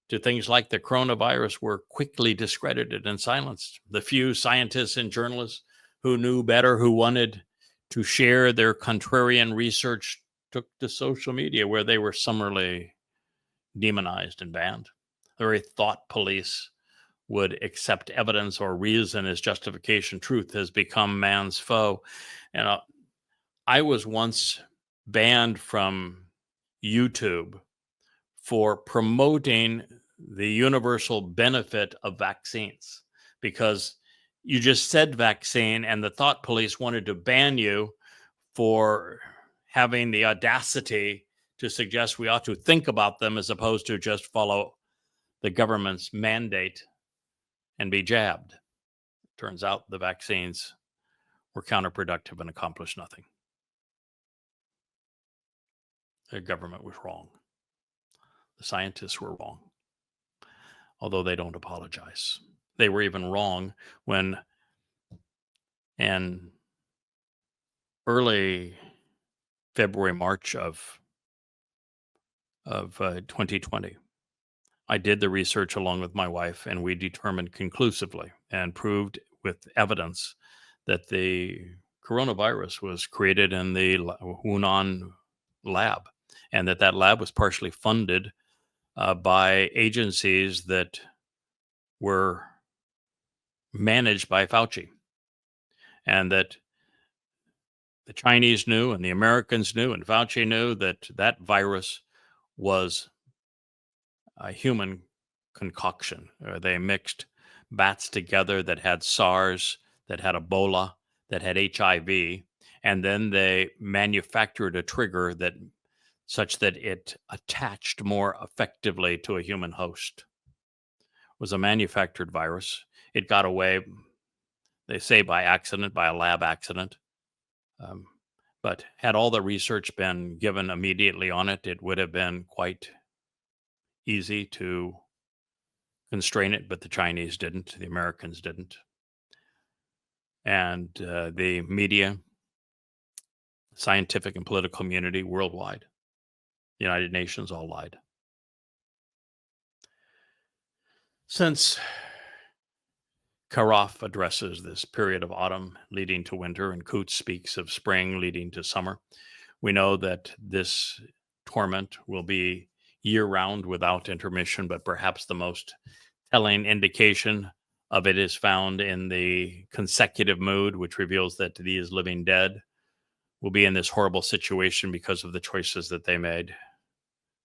to things like the coronavirus were quickly discredited and silenced. The few scientists and journalists who knew better, who wanted to share their contrarian research, took to social media, where they were summarily demonized and banned. The very thought police would accept evidence or reason as justification. Truth has become man's foe. And I was once banned from YouTube for promoting the universal benefit of vaccines, because you just said vaccine and the thought police wanted to ban you for having the audacity to suggest we ought to think about them as opposed to just follow the government's mandate and be jabbed. Turns out the vaccines were counterproductive and accomplished nothing. The government was wrong. The scientists were wrong, although they don't apologize. They were even wrong when, in early February, March of 2020, I did the research along with my wife, and we determined conclusively and proved with evidence that the coronavirus was created in the Hunan lab, and that lab was partially funded by agencies that were managed by Fauci, and that the Chinese knew and the Americans knew and Fauci knew that virus was a human concoction. They mixed bats together that had SARS, that had Ebola, that had HIV, and then they manufactured a trigger that such that it attached more effectively to a human host. It was a manufactured virus. It got away, they say, by accident, by a lab accident. But had all the research been given immediately on it, it would have been quite easy to constrain it, but the Chinese didn't, the Americans didn't. And the media, scientific and political community worldwide, the United Nations, all lied. Since Karaf addresses this period of autumn leading to winter, and Coots speaks of spring leading to summer, we know that this torment will be year-round without intermission, but perhaps the most telling indication of it is found in the consecutive mood, which reveals that these living dead will be in this horrible situation because of the choices that they made.